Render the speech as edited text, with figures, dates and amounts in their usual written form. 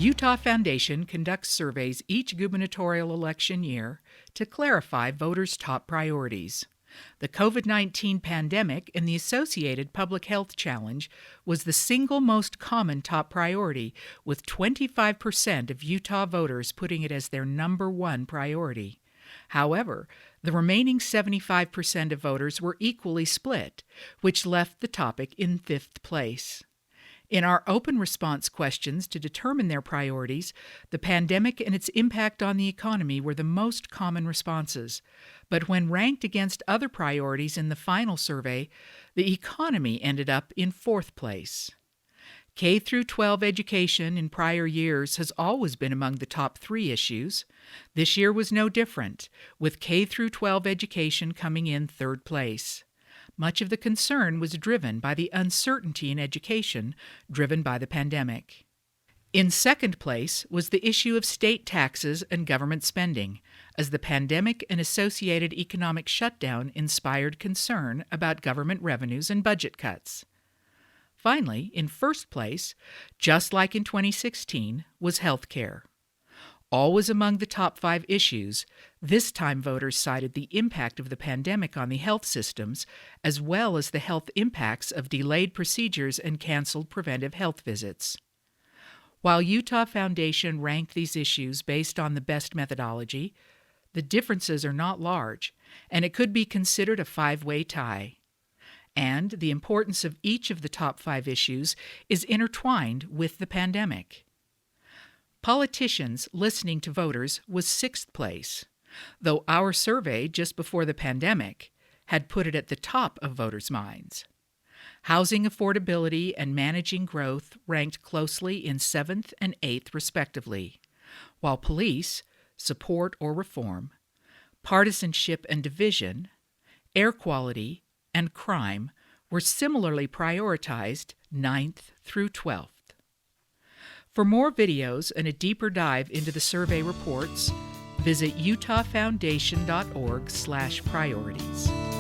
Utah Foundation conducts surveys each gubernatorial election year to clarify voters' top priorities. The COVID-19 pandemic and the associated public health challenge was the single most common top priority, with 25% of Utah voters putting it as their number one priority. However, the remaining 75% of voters were equally split, which left the topic in fifth place. In our open response questions to determine their priorities, the pandemic and its impact on the economy were the most common responses. But when ranked against other priorities in the final survey, the economy ended up in fourth place. K-12 education in prior years has always been among the top three issues. This year was no different, with K-12 education coming in third place. Much of the concern was driven by the uncertainty in education driven by the pandemic. In second place was the issue of state taxes and government spending, as the pandemic and associated economic shutdown inspired concern about government revenues and budget cuts. Finally, in first place, just like in 2016, was health care. Always among the top 5 issues, this time voters cited the impact of the pandemic on the health systems, as well as the health impacts of delayed procedures and canceled preventive health visits. While Utah Foundation ranked these issues based on the best methodology, the differences are not large, and it could be considered a 5-way tie. And the importance of each of the top 5 issues is intertwined with the pandemic. Politicians listening to voters was sixth place, though our survey just before the pandemic had put it at the top of voters' minds. Housing affordability and managing growth ranked closely in 7th and 8th respectively, while police, support or reform, partisanship and division, air quality, and crime were similarly prioritized 9th through 12th. For more videos and a deeper dive into the survey reports, visit utahfoundation.org/priorities.